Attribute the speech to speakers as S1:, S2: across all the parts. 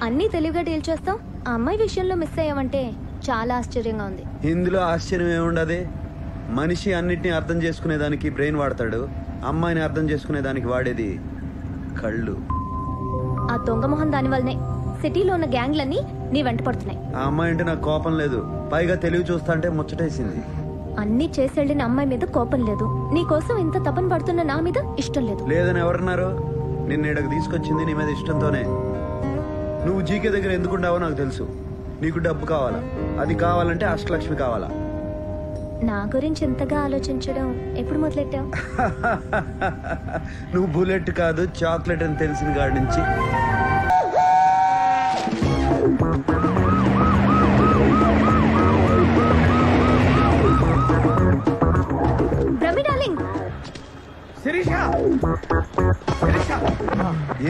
S1: అన్నీ తెలివిగా డీల్ చేస్తాం. ఆ అమ్మాయి విషయంలో మిస్ అయ్యామంటే చాలా ఆశ్చర్యంగా ఉంది.
S2: ఇందులో ఆశ్చర్యం ఏముండదు. మనిషి అన్నిటినీ అర్థం చేసుకునేదానికి బ్రెయిన్ వాడతాడు, అమ్మాయిని అర్థం చేసుకునేదానికి వాడేది కళ్ళు.
S1: ఆ దొంగ మొహం దాని వల్లనే సిటీలో ఉన్న గ్యాంగ్లన్నీ నీ వెంట పడుతున్నాయి.
S2: ఆ అమ్మాయి అంటే నాకు కోపం లేదు, పైగా తెలివి చూస్తా అంటే ముచ్చటేసింది.
S1: అన్ని చేసెళ్ళిన అమ్మాయి మీద కోపం లేదు, నీ కోసం ఇంత తపన పడుతున్న నా మీద ఇష్టం లేదు.
S2: లేదని ఎవరన్నారు? నిన్న ఇక్కడికి తీసుకొచ్చింది నీ మీద ఇష్టంతోనే. నువ్వు జీకే దగ్గర ఎందుకుంటావో నాకు తెలుసు. నీకు డబ్బు కావాలా, అది కావాలంటే అష్టలక్ష్మి కావాలా.
S1: నా గురించి ఇంతగా ఆలోచించడం ఎప్పుడు మొదలెట్టావు?
S2: నువ్వు బుల్లెట్ కాదు చాక్లెట్ అని తెలిసిన కాడి నుంచి.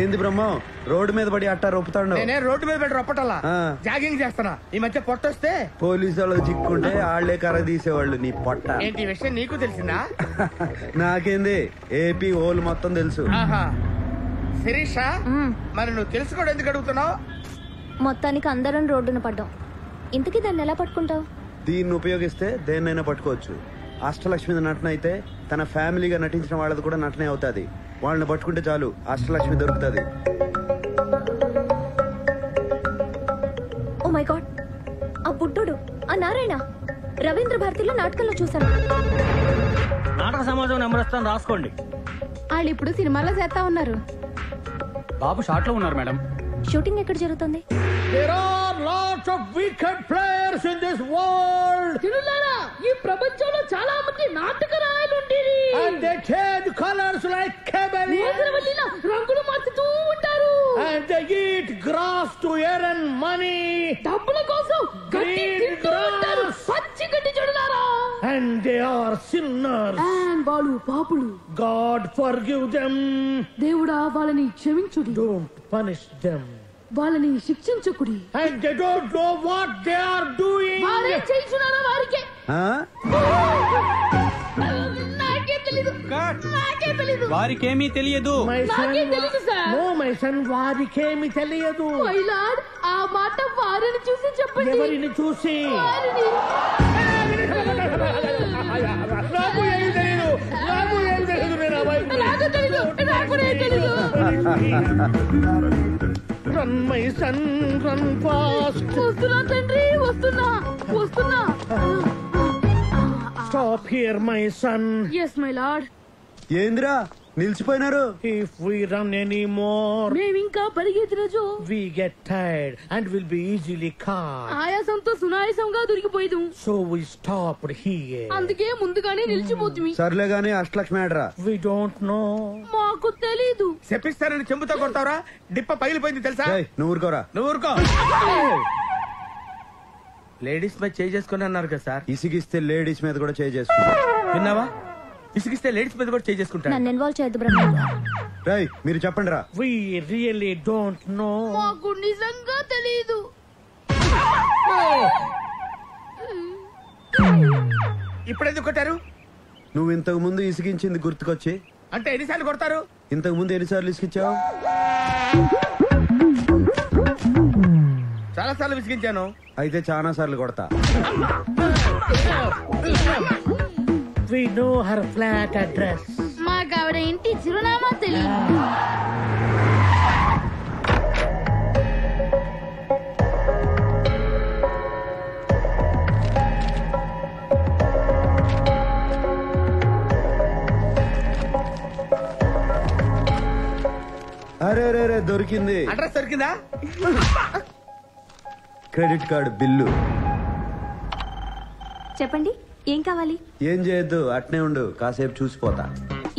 S2: ఏంది బ్రహ్మం రోడ్డు మీద పడి అట్టా రొప్పుతాడు?
S3: నేనే రోడ్డు మీద పడి రొప్పటల్లా జాగింగ్ చేస్తానా. ఈ మధ్య పొట్టొస్తే
S2: పోలీసు వాళ్ళు చిక్కుంటే ఆళ్లే కర్ర తీసేవాళ్ళు. నీ పొట్ట
S3: ఏంటి విషయం నీకు తెలిసిందా?
S2: నాకేంది, ఏపీ ఓల్ మొత్తం తెలుసు.
S3: శిరీష, మరి నువ్వు తెలుసుకోవడం ఎందుకు అడుగుతున్నావు?
S1: మొత్తానికి అందరం రోడ్డున పడ్డాం. ఇంతకీ దాన్ని ఎలా పట్టుకుంటావు?
S2: దీన్ని ఉపయోగిస్తే దేన్నైనా పట్టుకోవచ్చు. అష్టలక్ష్మి నటన అయితే తన ఫ్యామిలీగా నటించిన వాళ్ళది కూడా నటనే అవుతుంది. వాళ్ళని పట్టుకుంటే చాలు, అష్టలక్ష్మి దొరుకుతుంది.
S1: ఓ మై గాడ్, ఆ బుడ్డోడు, ఆ నారాయణ రవీంద్ర భారతిలో నాటకంలో చూశాను.
S4: నాటక సమాజం నెంబర్ ఇస్తాను, రాసుకోండి.
S1: వాళ్ళు ఇప్పుడు సినిమాలో చేస్తా ఉన్నారు.
S4: బాబు షాట్ లో ఉన్నారు మేడం.
S1: షూటింగ్ ఎక్కడ జరుగుతుంది?
S3: There are lots of wicked players in this world.
S5: తిరులారా, ఈ ప్రపంచంలో చాలా మంది నాటకరాయలు ఉండేది.
S3: And they change colors like chameleons.
S5: రంగులు మార్చుతూ ఉంటారు.
S3: And they eat grass to earn money.
S5: డబ్బుల కోసం గడ్డి తింటూ ఉంటారు. పచ్చి గడ్డి చెడులారా.
S3: And they are sinners.
S5: And వాళ్ళు పాపులు.
S3: God forgive them.
S5: దేవుడా వాళ్ళని క్షమించుడి.
S3: Don't punish them.
S5: వాళ్ళని శిక్షించకుడి.
S3: And they don't know what they are doing.
S5: వారేం చేస్తున్నారో వారికే. నాకే తెలీదు. నాకే తెలీదు.
S4: వారికేమీ తెలియదు.
S5: నాకే తెలీదు సార్.
S3: No, my son, వారికేమీ తెలియదు.
S5: మై లార్డ్, ఆ మాట వారిని చూసి చెప్పండి.
S3: ఎవరిని చూసి?
S5: వారిని.
S3: నాకు ఏమీ తెలియదు. నాకు ఏమీ తెలియదు. నేను అబ్బాయి
S5: నాకు తెలీదు. నాకు తెలీదు.
S3: Run, my son, run fast.
S5: వస్తున్నా తండ్రి, వస్తున్నా వస్తున్నా.
S3: Stop here, my son.
S5: Yes, my lord.
S2: ఏంద్రా నిలిచిపోయినారు?
S3: If we run anymore,
S5: మేమింకా పరిగెత్తిన Joe
S3: we get tired and will be easily caught.
S5: ఆయాసంతో సునాయాసంగా దొరికిపోయేదు.
S3: So we stopped here.
S5: అందుకే ముందుగానే నిలిచిపోతుంది.
S2: సర్లే గానీ అష్టలక్ష్మి ఆడరా?
S3: We don't know.
S5: మాకు తెలీదు.
S3: చెప్పిస్తారని చెంబుతో కొడతావరా? డిప్ప పగిలిపోయింది తెలుసా?
S2: నువ్వు ఊరుకోరా.
S3: నువ్వు ఊరుకో. లేడీస్ మీద చేయి చేసుకుని అన్నారు కదా సార్.
S2: ఇసిగిస్తే లేడీస్ మీద కూడా చేయి చేసుకుంటా.
S3: విన్నావా? ఇసిగిస్తే లేడీస్ మీద కూడా చేయి చేసుకుంటా.
S1: నన్ను ఇన్వాల్వ్ చేయొద్దు బ్రహ్మ.
S2: రేయ్ మీరు చెప్పండి రా.
S3: We really don't know.
S5: మాకు నిజంగా తెలీదు.
S3: ఇప్పుడు ఎందుకు కొట్టారు?
S2: నువ్వు ఇంతకు ముందు ఇసిగించింది గుర్తుకొచ్చి.
S3: అంటే ఎన్నిసార్లు కొడతారు?
S2: ఇంతకు ముందు ఎన్నిసార్లు ఇసిగించావు?
S3: చాలా సార్లు విసిగించాను.
S2: అయితే చాలా సార్లు కొడతా.
S3: We know her flat address.
S5: మాకు ఆవిడ ఇంటి చిరునామా తెలియదు.
S2: అరే రే రే దొరికింది.
S3: అడ్రస్ దొరికిందా?
S2: Credit card bill.
S1: చెప్పండి, ఏం కావాలి?
S2: ఏం చేయొద్దు, అట్నే ఉండు, కాసేపు చూసిపోతా.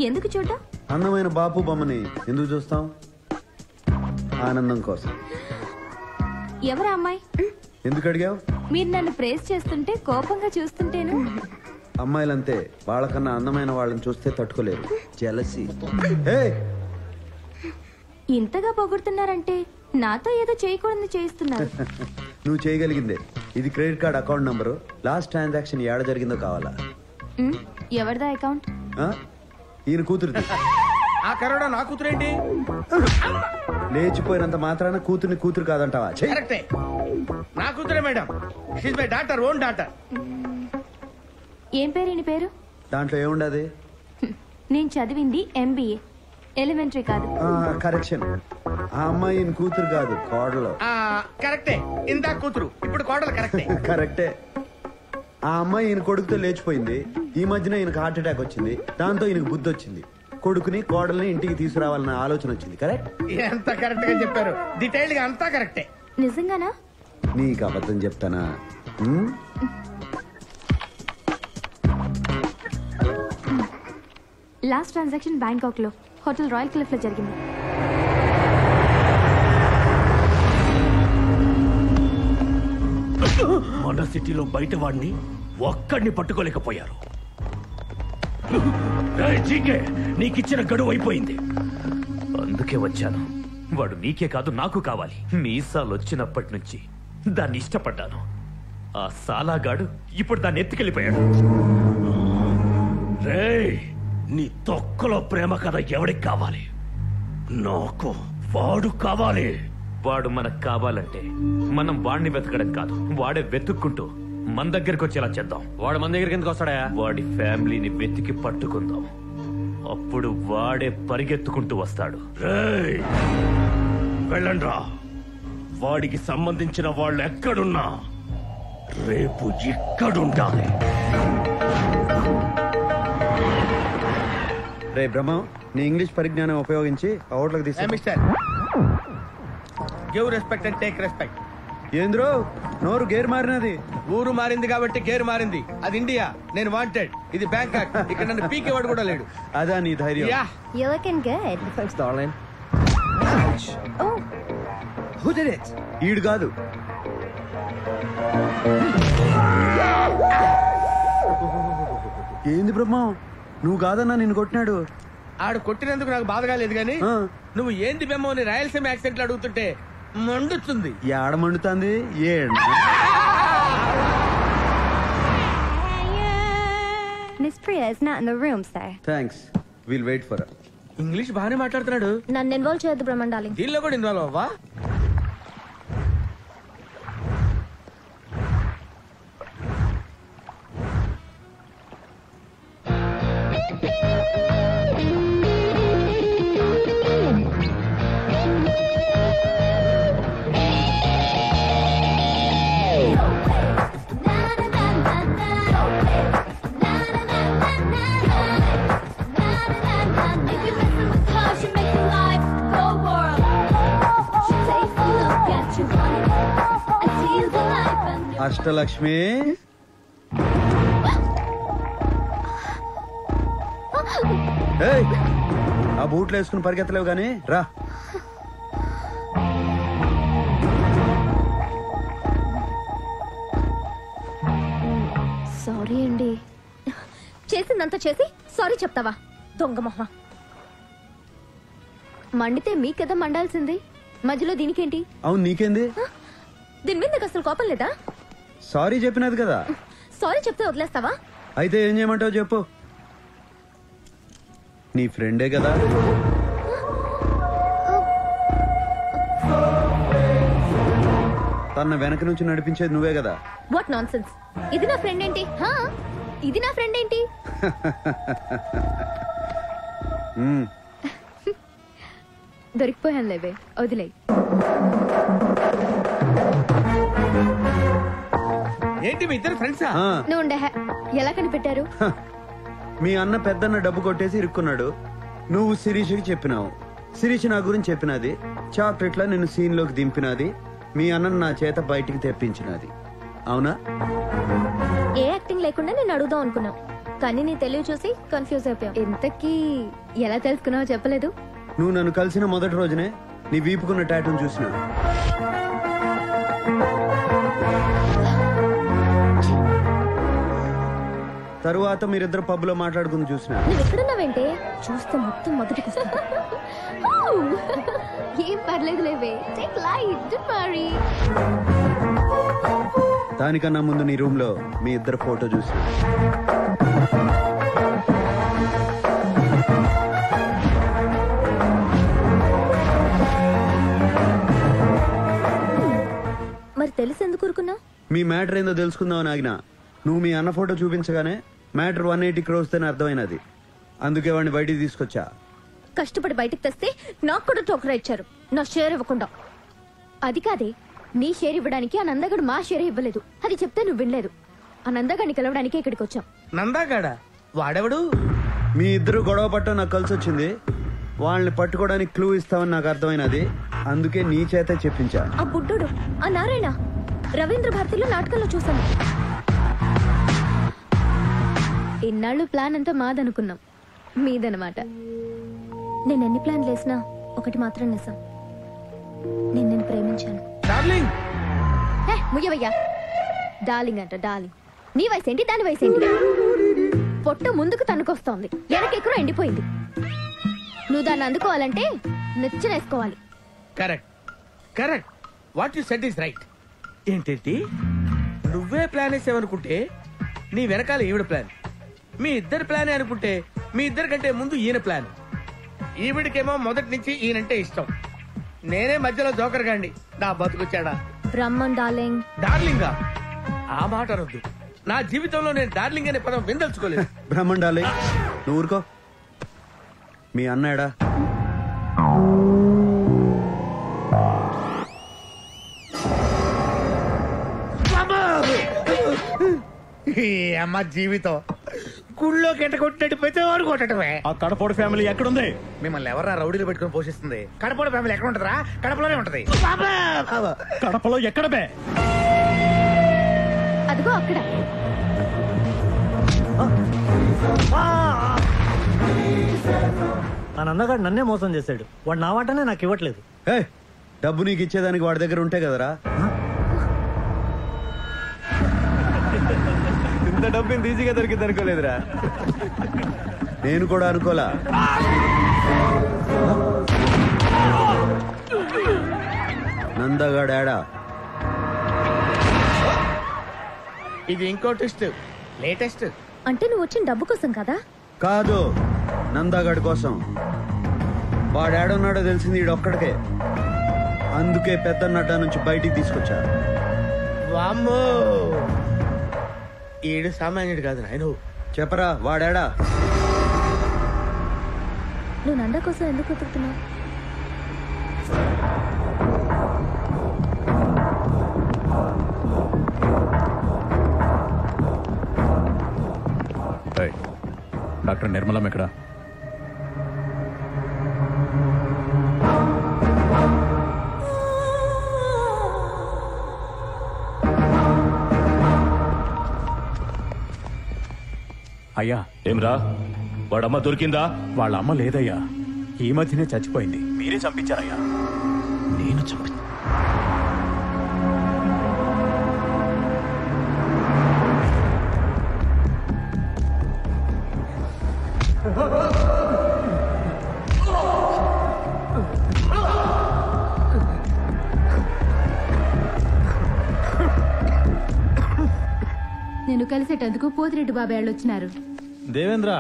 S1: ఎందుకు చూడ్డం?
S2: అందమైన బాపు బొమ్మని ఎందుకు చూస్తాం? ఆనందం కోసం.
S1: ఎవరా అమ్మాయి?
S2: ఎందుకు అడిగావు?
S1: మీరు నన్ను ప్రేస్ చేస్తుంటే కోపంగా చూస్తుంటేను.
S2: అమ్మాయిలంతే, వాళ్ళకన్నా అందమైన వాళ్ళని చూస్తే తట్టుకోలేరు. జెలసీ.
S1: ఇంతగా పొగుడుతున్నారంటే నాతో ఏదో చేయకూడదు చేయిస్తున్నారు.
S2: నువ్వు చేయగలిగిందే. ఇది credit card account number. Last transaction ఏడ జరిగిందో కావాలా?
S1: ఎవరిదా అకౌంట్?
S2: ఈయన కూతురుది.
S3: ఆ కరోడా నా కూతురేంటి?
S2: లేచిపోయినంత మాత్రాన కూతుర్ని కూతురు కాదంటావా? ఛీ!
S3: కరెక్టే, నా కూతురే madam. She's my daughter, own daughter.
S1: ఏం పేరు నీ పేరు?
S2: దాంట్లో ఏముండదు?
S1: నేను చదివింది ఎంబీఏ, ఎలిమెంటరీ కాదు.
S2: కరెక్షన్. ఆ అమ్మాయి ఈయన కూతురు కాదు, కోడలు.
S3: కరెక్టే, ఇందా కూతురు, ఇప్పుడు కోడలు. కరెక్టే.
S2: కరెక్టే. ఆ అమ్మాయి ఈయన కొడుకుతో లేచిపోయింది. ఈ మధ్యన ఈయనకు హార్ట్ అటాక్ వచ్చింది. దాంతో ఈయనకు బుద్ధి వచ్చింది. కొడుకుని కోడల్ని ఇంటికి తీసుకురావాలన్న ఆలోచన వచ్చింది. కరెక్ట్?
S3: ఎంత కరెక్ట్ గా చెప్పారు. డీటెయిల్డ్ గా అంతా కరెక్టే.
S1: నిజంగానా?
S2: నీకు అబద్ధం చెప్తానా?
S1: లాస్ట్ ట్రాన్సాక్షన్ బ్యాంకాక్ లో హోటల్ రాయల్ క్లిఫ్ లో జరిగింది.
S6: మన సిటీలో బయట వాడిని ఒక్కడిని పట్టుకోలేకపోయారు. జీకే, నీకిచ్చిన గడువు అయిపోయింది. అందుకే వచ్చాను. వాడు నీకే కాదు నాకు కావాలి. మీసాలు వచ్చినప్పటి నుంచి దాన్ని ఇష్టపడ్డాను. ఆ సాలాగాడు ఇప్పుడు దాన్ని ఎత్తుకెళ్ళిపోయాడు. రేయ్, నీ తొక్కలో ప్రేమ కథ ఎవడికి కావాలి? నాకు వాడు కావాలి. వాడు మనకు కావాలంటే మనం వాడిని వెతకడం కాదు, వాడే వెతుక్కుంటూ మన దగ్గరికి వచ్చేలా చేద్దాం.
S4: వాడు మన దగ్గరికి ఎందుకు వస్తాడా?
S6: వాడి ఫ్యామిలీని వెతికి పట్టుకుందాం. అప్పుడు వాడే పరిగెత్తుకుంటూ వస్తాడు. రేయ్, వెళ్ళండ్రా. వాడికి సంబంధించిన వాళ్ళు ఎక్కడున్నా రేపు ఇక్కడుండాలి.
S2: రే బ్రహ్మం, నీ ఇంగ్లీష్ పరిజ్ఞానం ఉపయోగించి అవుట్లోకి తీసి.
S3: Mister, give respect and take respect.
S2: ఏంద్రో నోరు గేర్ మారినది?
S3: ఊరు మారింది కాబట్టి గేరు మారింది. అది ఇండియా, నేను వాంటెడ్. ఇది బ్యాంకాక్. ఇక్కడ నన్ను పీకేవాడు కూడా లేడు.
S2: అదా నీ ధైర్యం?
S3: Yeah.
S1: You're looking good.
S3: Thanks, darling.
S1: Oh,
S3: Who did it?
S2: ఈడు కాదు. ఏంది బ్రహ్మం, నువ్వు కాదన్నా నిన్ను కొట్టినాడు.
S3: ఆడు కొట్టినందుకు నాకు బాధగా లేదు గానీ నువ్వు ఏంది బెమ్మో అని రాయలసీమ యాక్సెంట్ లో అడుగుతుంటే మండుతుంది.
S2: ఏడ మండుతుంది?
S1: Miss Priya is not in the room, sir.
S2: Thanks, will wait for.
S3: English బాగానే మాట్లాడుతున్నాడు.
S1: నన్ను ఇన్వాల్వ్ చేయొద్దు బ్రహ్మండాలి.
S3: దీనిలో కూడా ఇన్వాల్వ్ అవ్వా?
S2: అష్టలక్ష్మి, ఏయ్, ఆ బూట్లు వేసుకుని పరిగెత్తలేవు గాని రా.
S1: సారీ అండి. చేసిందంతా చేసి సారీ చెప్తావా? దొంగ మొహ. మండితే మీకేదా మండాల్సింది, మధ్యలో దీనికేంటి?
S2: అవును, నీకేంది?
S1: దీని మీద నీకు అసలు కోపం లేదా?
S2: సారీ చెప్పినది కదా.
S1: సారీ చెప్తే వదిలేస్తావా?
S2: అయితే ఏం చేయమంటావు చెప్పు. నీ ఫ్రెండే కదా. తన వెనక నుంచి నడిపించేది నువ్వే కదా.
S1: What non sense. ఇది నా ఫ్రెండ్ ఏంటి? ఇది నా ఫ్రెండ్ ఏంటి? దొరికిపోయాను లేవే, వదిలే.
S3: ఏంటి మీ ఇద్దరు ఫ్రెండ్సా?
S1: నువ్వు ఉండే. ఎలా కనిపెట్టారు?
S2: మీ అన్న పెద్దన్న డబ్బు కొట్టేసి ఇరుక్కున్నాడు. నువ్వు శిరీషకి చెప్పినావు, శిరీష్ నా గురించి చెప్పినది, చాక్లెట్లా నిన్ను సీన్ లోకి దింపినది, మీ అన్న నా చేత బయటికి తెప్పించినది. అవునా?
S1: ఏ యాక్టింగ్ లేకుండా నేను అడుగుదాం అనుకున్నా, కానీ నీ తెలివి చూసి కన్ఫ్యూజ్ అయిపోయావు. ఇంతకీ ఎలా తెలుసుకున్నావో చెప్పలేదు.
S2: నువ్వు నన్ను కలిసిన మొదటి రోజునే నీ వీపుకున్న టాటూని చూసినా. తరువాత మీరిద్దరు పబ్ లో మాట్లాడుకుని చూసినా.
S1: నువ్వు ఎక్కడున్నావేంటే? చూస్తే మొత్తం మొదటికి వస్తుంది. ఏం పర్లేదు లేవే, టేక్ లైట్, డోంట్ వరీ.
S2: దానికన్నా ముందు నీ రూమ్ లో మీ ఇద్దరు ఫోటో చూసినా.
S1: తెలిసేందుకు ఊరుకున్నావు?
S2: మీ మ్యాటర్ ఏందో తెలుసుకుందామని ఆగినా. నువ్వు మీ అన్న ఫోటో చూపించగానే మ్యాటర్ 180 crores తోనే అర్థమైనది. అందుకే వాడిని బయటికి తీసుకొచ్చా.
S1: కష్టపడి బయటకు తెస్తే నాకు కూడా టోకరా ఇచ్చారు, నా షేర్ ఇవ్వకుండా. అది కాదే, నీ షేర్ ఇవ్వడానికి ఆ నందగాడు మా షేర్ ఇవ్వలేదు. అది చెప్తే నువ్వు వినలేదు. ఆ నందగాడిని కలవడానికి ఇక్కడికి వచ్చాం.
S3: నందాగాడా? వాడెవడు?
S2: మీ ఇద్దరు గొడవ పట్టడం నాకు కలిసి వచ్చింది. వాళ్ళని పట్టుకోవడానికి క్లూ ఇస్తామని నాకు అర్థమైనది. అందుకే నీ చేత చెప్పించా.
S1: ఆ బుడ్డోడు, ఆ నారాయణ, రవీంద్ర భారతిలో నాటకంలో చూసాను. ఇన్నాళ్ళు ప్లాన్ అంతా మాదనుకున్నాం, మీదనమాట. నేను ఎన్ని ప్లాన్లు వేసినా ఒకటి మాత్రం నిజం, నేను ప్రేమించాను.
S3: డార్లింగ్.
S1: ముయ్యవయ్యా, డార్లింగ్ అంట డార్లింగ్. నీ వయసు ఏంటి, దాని వయసు ఏంటి? పొట్ట ముందుకు తన్నుకొస్తోంది, వెనకెక్కువ ఎండిపోయింది. నువ్వు దాన్ని అందుకోవాలంటే నెచ్చనేసుకోవాలి.
S3: Correct correct, what you said is right. ఏంటేంటి, నువ్వే ప్లాన్ వేసావనుకుంటే నీ వెనకాల ఈవిడ ప్లాన్, మీ ఇద్దరు ప్లానే అనుకుంటే మీ ఇద్దరి కంటే ముందు ఈయన ప్లాన్. ఈవిడికేమో మొదటి నుంచి ఈయనంటే ఇష్టం, నేనే మధ్యలో జోకర్ గాండి. నా బతుకొచ్చాడా
S1: బ్రహ్మన్ డార్లింగ్.
S3: డార్లింగా? ఆ మాట అనొద్దు. నా జీవితంలో నేను డార్లింగ్ అనే పదం విందల్చుకోలేదు.
S2: బ్రహ్మండాలి, నువ్వు ఊరుకో. మీ అన్నాడా?
S3: అమ్మ జీవితం గుళ్ళో కెట్ట కొట్టినట్టు ప్రతివాడు కొట్టడమే.
S4: ఆ కడపోడు ఫ్యామిలీ ఎక్కడుంది?
S3: మిమ్మల్ని ఎవరా రౌడీలు పెట్టుకుని పోషిస్తుంది? కడపడ ఫ్యామిలీ ఎక్కడ ఉంటుందా? కడపలోనే ఉంటది.
S4: కడపలో ఎక్కడ బే?
S1: అదిగో అక్కడ.
S4: ఆ నందగాడు నన్నే మోసం చేశాడు. వాడు నా వాటనే నాకు ఇవ్వట్లేదు.
S2: డబ్బు నీకు ఇచ్చేదానికి వాడి దగ్గర ఉంటే కదరా. ఇంత డబ్బు ఇంత ఈజీగా దొరికింది అనుకోలేదురా. నేను కూడా అనుకోలా. నందగాడా?
S3: ఇది ఇంకో టెస్ట్, లేటెస్ట్.
S1: అంటే నువ్వు వచ్చిన డబ్బు కోసం కదా?
S2: కాదు, నందగాడి కోసం. వాడేడున్నాడో తెలిసింది ఈడొక్కడికే. అందుకే పెద్ద నడ్డ నుంచి బయటికి తీసుకొచ్చా.
S3: వామ్మో, ఈడు సామాన్యుడు కాదు నాయన.
S2: చెప్పరా, వాడాడా?
S1: నువ్వు నంద కోసం ఎందుకు వెతుకుతున్నావు?
S7: డాక్టర్ నిర్మలం ఎక్కడ? అయ్యా.
S6: ఏమ్రా, వాడమ్మ దొరికిందా?
S7: వాళ్ళ అమ్మ లేదయ్యా, ఈ మధ్యనే చచ్చిపోయింది. మీరే చంపించారయ్యా.
S6: నేను చంపి
S5: నేను కలిసేటందుకు పోతిరెడ్డి బాబాయ్ వాళ్ళు వచ్చినారు.
S8: దేవేంద్ర,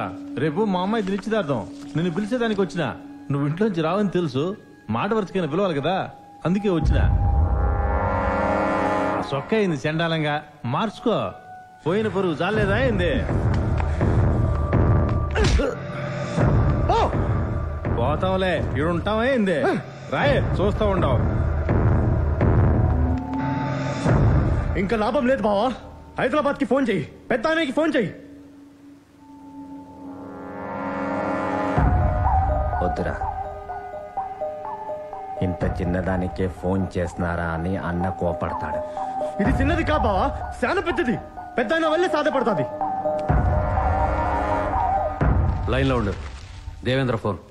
S8: రేపు మా అమ్మాయి నిశ్చితార్థం. నిన్ను పిలిచేదానికి వచ్చినా. నువ్వు ఇంట్లోంచి రావని తెలుసు, మాట వరుసకైనా పిలవాలి కదా, అందుకే వచ్చినా. సొక్క అయింది చండాలంగా, మార్చుకో. పోయిన పరువు చాలేదా అయింది? పోతాంలే, ఇడుంటావా అయింది? రాయే, చూస్తా ఉండవు.
S7: ఇంకా లాభం లేదు బావా. హైదరాబాద్ కి ఫోన్ చెయ్యి, పెద్ద ఆయనకి ఫోన్ చెయ్యి.
S9: వద్దురా, ఇంత చిన్నదానికే ఫోన్ చేస్తున్నారా అని అన్న కోపడతాడు.
S7: ఇది చిన్నది కా బావా, చాలా పెద్దది. పెద్ద ఆయన వల్లే సాధ్యపడుతుంది.
S6: లైన్ లో ఉండు. దేవేంద్ర ఫోన్.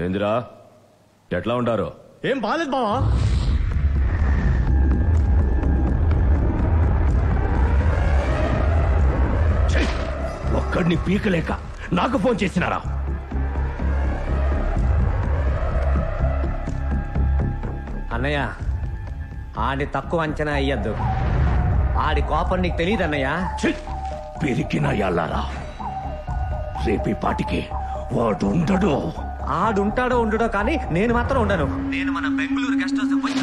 S6: ఏందిరా, ఎట్లా ఉండారు?
S7: ఏం బాలేదు బావా.
S6: ఒక్కడిని పీకలేక నాకు ఫోన్ చేసినారా?
S9: అన్నయ్య, ఆడి తక్కువ అంచనా అయ్యద్దు. ఆడి కోపం నీకు తెలియదు అన్నయ్య.
S6: పెరిగిన ఎల్లారా, రేపి పాటికి వాడు ఉండడు.
S9: ఆడుంటాడో ఉండడో కానీ నేను మాత్రం ఉండను. నేను మన బెంగళూరు గెస్ట్ హౌస్ పోయి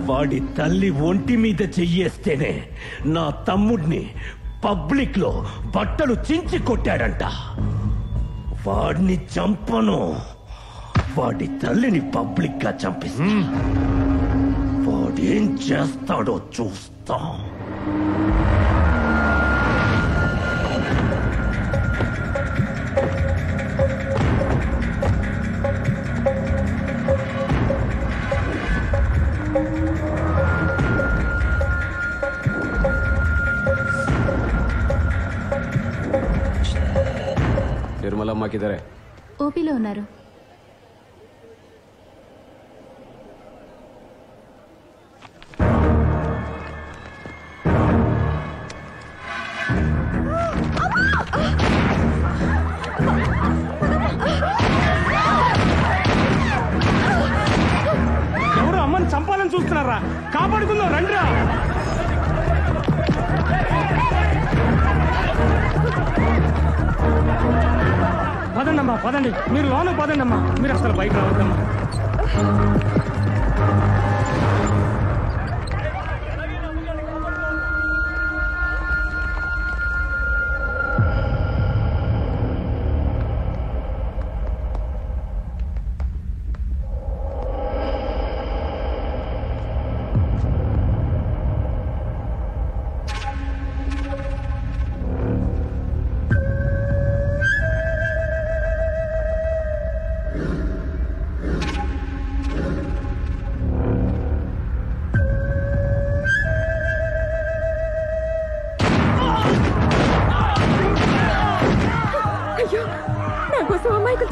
S6: వాడి తల్లి ఒంటి మీద చెయ్యేస్తేనే నా తమ్ముడిని పబ్లిక్ లో బట్టలు చించి కొట్టాడంట. వాడిని చంపను, వాడి తల్లిని పబ్లిక్ గా చంపిస్తా. వాడేం చేస్తాడో చూస్తా.
S10: నిర్మలమ్మ కిదరే?
S1: ఓపీలో ఉన్నారు.
S4: ఎవరు అమ్మని చంపాలని చూస్తున్నారా? కాపాడుకుందాం రండిరా. పదండమ్మా పదండి, మీరు లోన పదండమ్మా, మీరు అసలు బయట రావద్దమ్మా.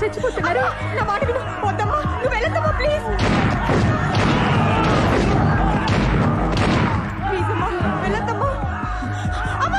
S1: చచ్చిపోతున్నారు. నా మాట విను. వద్దమ్మా, నువ్వు వెళ్ళొద్దమ్మా ప్లీజ్. ప్లీజ్ అమ్మా వెళ్ళొద్దమ్మా. అమ్మా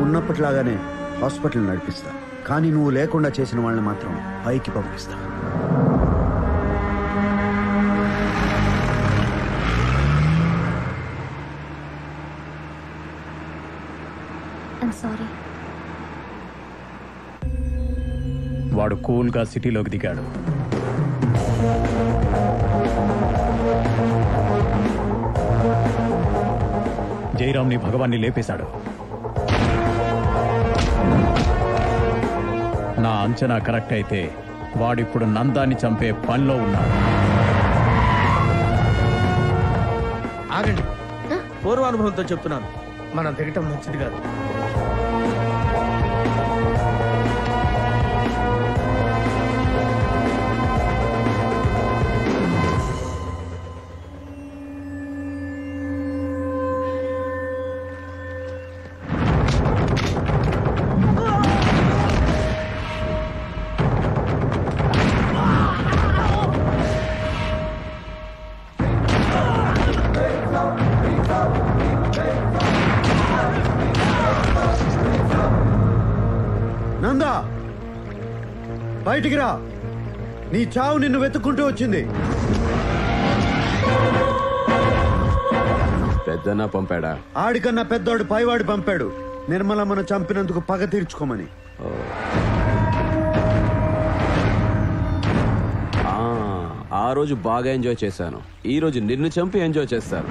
S2: ఉన్నప్పటిలాగానే హాస్పిటల్ నడిపిస్తా, కానీ నువ్వు లేకుండా చేసిన వాళ్ళని మాత్రం పైకి పంపిస్తా.
S10: వాడు కూల్గా సిటీలోకి దిగాడు. జయరామ్ని భగవాన్ని లేపేశాడు. నా అంచనా కరెక్ట్ అయితే వాడిప్పుడు నందాన్ని చంపే పనిలో ఉన్నాడు.
S3: ఆగండి, పూర్వానుభవంతో చెప్తున్నాను, మనం దిగటం మంచిది కాదు.
S2: నందా, బయటికి రా. నీ చావు నిన్ను వెతుక్కుంటూ వచ్చింది.
S11: పెద్దన్న పంపాడా?
S2: ఆడికన్నా పెద్దోడు పైవాడు పంపాడు, నిర్మలమ్మను చంపినందుకు పగ తీర్చుకోమని.
S11: ఆ రోజు బాగా ఎంజాయ్ చేశాను, ఈ రోజు నిన్ను చంపి ఎంజాయ్ చేస్తాను.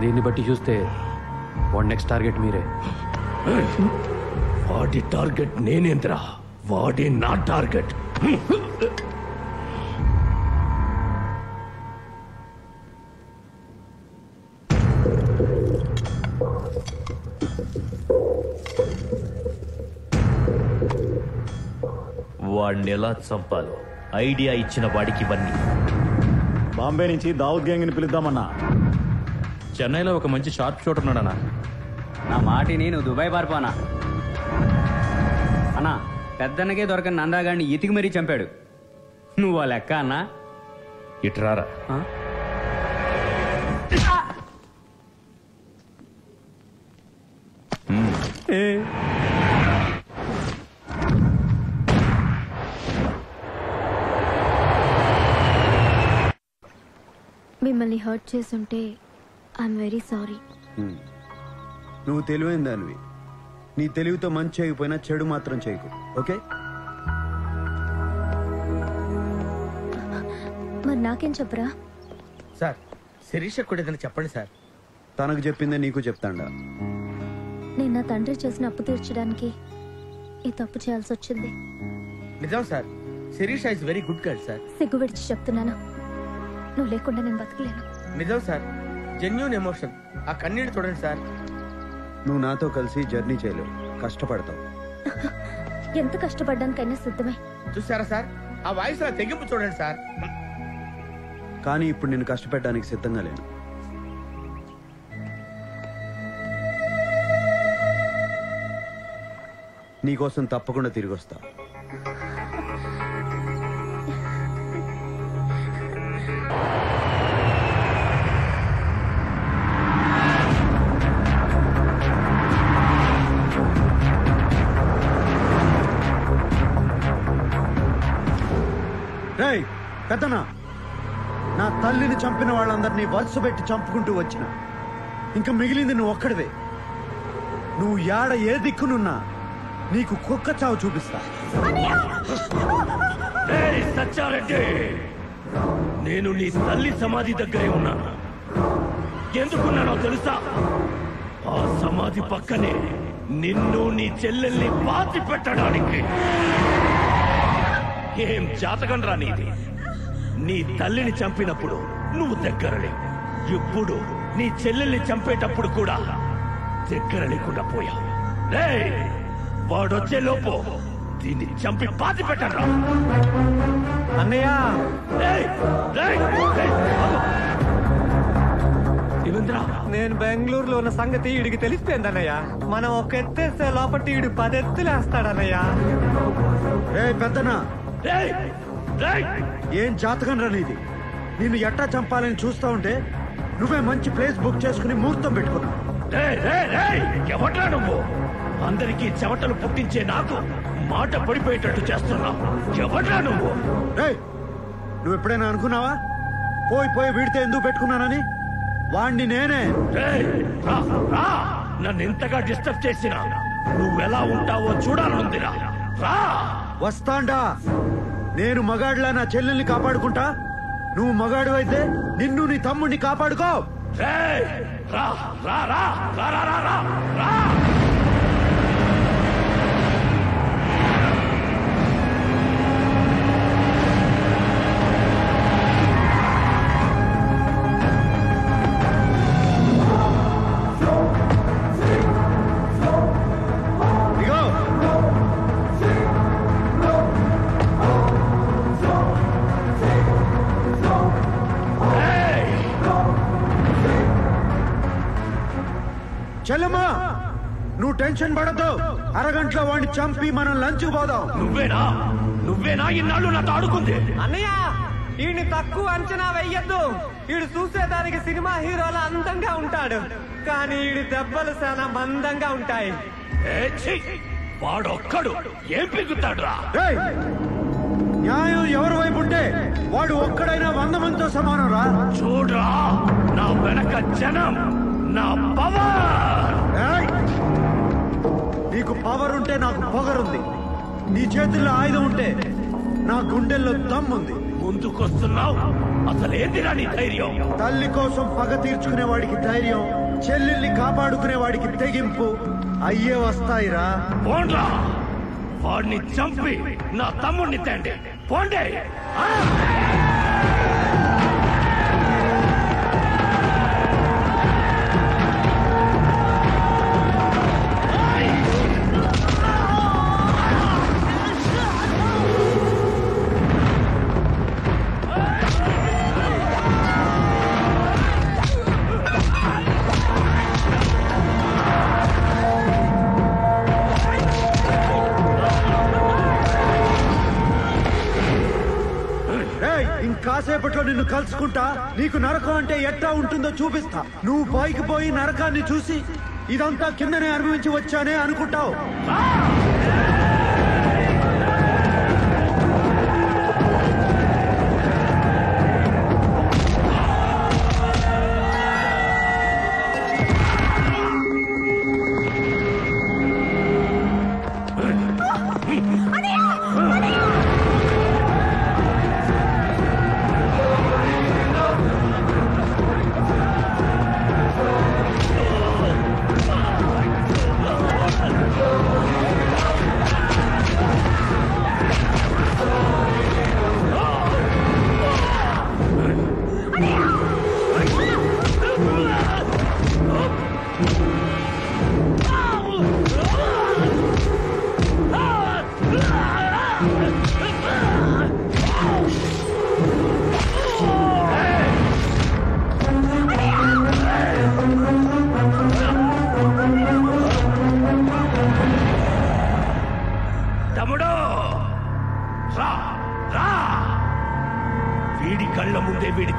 S12: దీన్ని బట్టి చూస్తే వాడి నెక్స్ట్ టార్గెట్ మీరే.
S6: వాడి టార్గెట్ నేనేంద్రా, వాడే నా టార్గెట్. వాడిని ఎలా చంపాలో ఐడియా ఇచ్చిన వాడికి ఇవన్నీ.
S7: బాంబే నుంచి దావుద్ గ్యాంగ్ ని పిలుద్దామన్నా.
S10: చెన్నైలో ఒక మంచి షార్ప్ షూటర్ ఉన్నాడన్నా.
S13: నా మాటిని నువ్వు దుబాయ్ పారిపోనా అన్నా. పెద్దన్నకే దొరకని నందాగాడిని ఇతికి మరీ చంపాడు. నువ్వు ఆ లెక్క అన్నా.
S6: ఇట్రారా.
S1: మిమ్మల్ని హర్ట్ చేసుంటే ఐఎమ్ వెరీ సారీ.
S2: నువ్వు తెలివైన దానివి, నీ తెలివితో మంచి చేయకపోయినా చెడు మాత్రం చేయకు, ఓకే?
S1: మరి నాకేం చెప్పరా?
S3: సార్ శిరీష కూడా ఏదైనా చెప్పండి సార్.
S2: తనకు చెప్పిందే నీకు చెప్తాండా.
S1: నేను నా తండ్రి చేసిన అప్పు తీర్చడానికి ఈ తప్పు చేయాల్సి వచ్చింది.
S3: నిజం sir, Sirisha is very good girl sir.
S1: సిగ్గు విడిచి చెప్తున్నాను, నువ్వు లేకుండా నేను బతకలేను.
S3: నిజం సార్, జెన్యూన్ ఎమోషన్. ఆ కన్నీళ్ళు చూడండి సార్.
S2: నువ్వు నాతో కలిసి జర్నీ చేయలేవు, కష్టపడతావు.
S1: ఎంత కష్టపడ్డానికైనా సిద్ధమే.
S3: చూసారా సార్, ఆ వాయిస్ అలా తెగింపు చూడండి సార్.
S2: కానీ ఇప్పుడు నేను కష్టపెట్టడానికి సిద్ధంగా లేను. నీకోసం తప్పకుండా తిరిగి వస్తా. రేయ్ పెద్దనా, నా తల్లిని చంపిన వాళ్ళందరినీ వరుస పెట్టి చంపుకుంటూ వచ్చిన, ఇంకా మిగిలింది నువ్వు ఒక్కడివే. నువ్వు యాడ ఏ దిక్కునున్నా నీకు కుక్క చావు చూపిస్తా.
S6: సచ్చారెడ్డి, నేను నీ తల్లి సమాధి దగ్గరే ఉన్నాను. ఎందుకున్నానో తెలుసా? ఆ సమాధి పక్కనే నిన్ను నీ చెల్లెల్ని పాతి పెట్టడానికి. ఏం జాతకం రా నీది? నీ తల్లిని చంపినప్పుడు నువ్వు దగ్గరలే, ఇప్పుడు నీ చెల్లెల్ని చంపేటప్పుడు కూడా దగ్గర లేకుండా పోయావు. వాడొచ్చే లోపు దీన్ని చంపి పాతి పెట్టరా.
S9: అన్నయ్య, నేను బెంగళూరులో ఉన్న సంగతి ఈడికి తెలిసిపోయిందన్నయ్య. మనం ఒక ఎత్తేస్తే లోపల ఈడు 10 ఎత్తులేస్తాడన్నయ్య.
S2: పెద్దనా, ఏం జాతకం రా నీది? నిన్ను ఎట్టా చంపాలని చూస్తా ఉంటే నువ్వే మంచి ప్లేస్ బుక్ చేసుకుని ముహూర్తం పెట్టుకున్నా.
S6: ఎవట్రా నువ్వు? అందరికీ చెమటలు పుట్టించే నాకు మాట పడిపోయేటట్టు చేస్తున్నావు. ఎవట్రా నువ్వు?
S2: నువ్వు ఎప్పుడైనా అనుకున్నావా పోయి పోయి వీడితే ఎందుకు పెట్టుకున్నానని? వాణ్ణి నేనే.
S6: నన్ను ఇంతగా డిస్టర్బ్ చేసినా నువ్వెలా ఉంటావో చూడాలనుందిరా.
S2: వస్తాండా, నేను మగాడ్లా నా చెల్లెల్ని కాపాడుకుంటా, నువ్వు మగాడు అయితే నిన్ను నీ తమ్ముడిని కాపాడుకో.
S6: రా రా రా రా రా రా రా రా.
S2: చెల్లమ్మా, నువ్వు టెన్షన్ పడద్దు. అరగంటలో వాడిని చంపి మనం లంచ్ పోదాం.
S6: నువ్వేనా ఇన్నాళ్ళు నాతో ఆడుకుంది?
S9: అన్నయ్య, ఈయన్ని తక్కువ అంచనా వెయ్యొద్దు. ఈడు చూసేదానికి సినిమా హీరోల అందంగా ఉంటాడు, కానీ ఈడి దెబ్బలు చాలా మందంగా ఉంటాయి.
S6: వాడొక్కడు ఏం పిగుతాడు?
S2: న్యాయం ఎవరి వైపు ఉంటే వాడు ఒక్కడైనా 100 మందితో సమానం రా.
S6: చూడరా, నా వెనక జనం, నా పవర్.
S2: నీకు పవర్ ఉంటే నాకు పొగరుంది. నీ చేతుల్లో ఆయుధం ఉంటే నా గుండెల్లో దమ్ముంది.
S6: ముందుకొస్తున్నావు, అసలేందిరా నీ ధైర్యం?
S2: తల్లి కోసం పగ తీర్చుకునే వాడికి ధైర్యం, చెల్లెల్ని కాపాడుకునే వాడికి తెగింపు అయ్యే వస్తాయిరా.
S6: పోండ్రా, వాడిని చంపి నా తమ్ముడిని తండి. పోండే.
S2: కాసేపట్లో నిన్ను కలుసుకుంటా. నీకు నరకం అంటే ఎట్లా ఉంటుందో చూపిస్తా. నువ్వు పైకి పోయి నరకాన్ని చూసి ఇదంతా కిందనే అనుభవించి వచ్చానే అనుకుంటావు.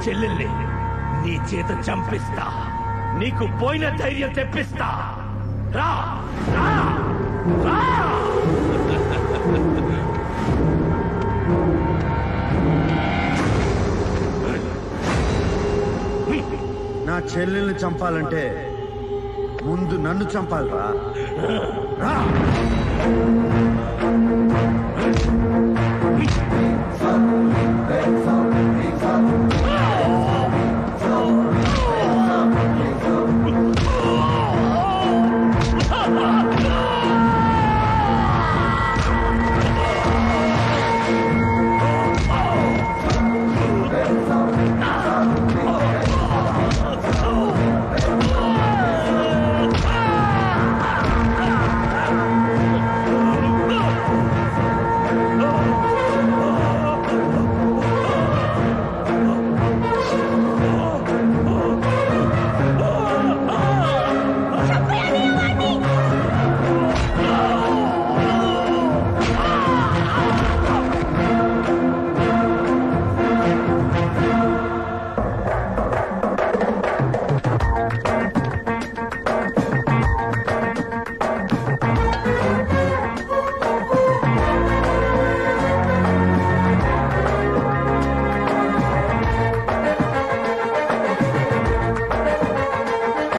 S2: చెల్లెల్ని నీ చేత చంపిస్తా. నీకు పోయిన ధైర్యం తెప్పిస్తా. రా రా రా. నా చెల్లెల్ని చంపాలంటే ముందు నన్ను చంపాలరా. రా.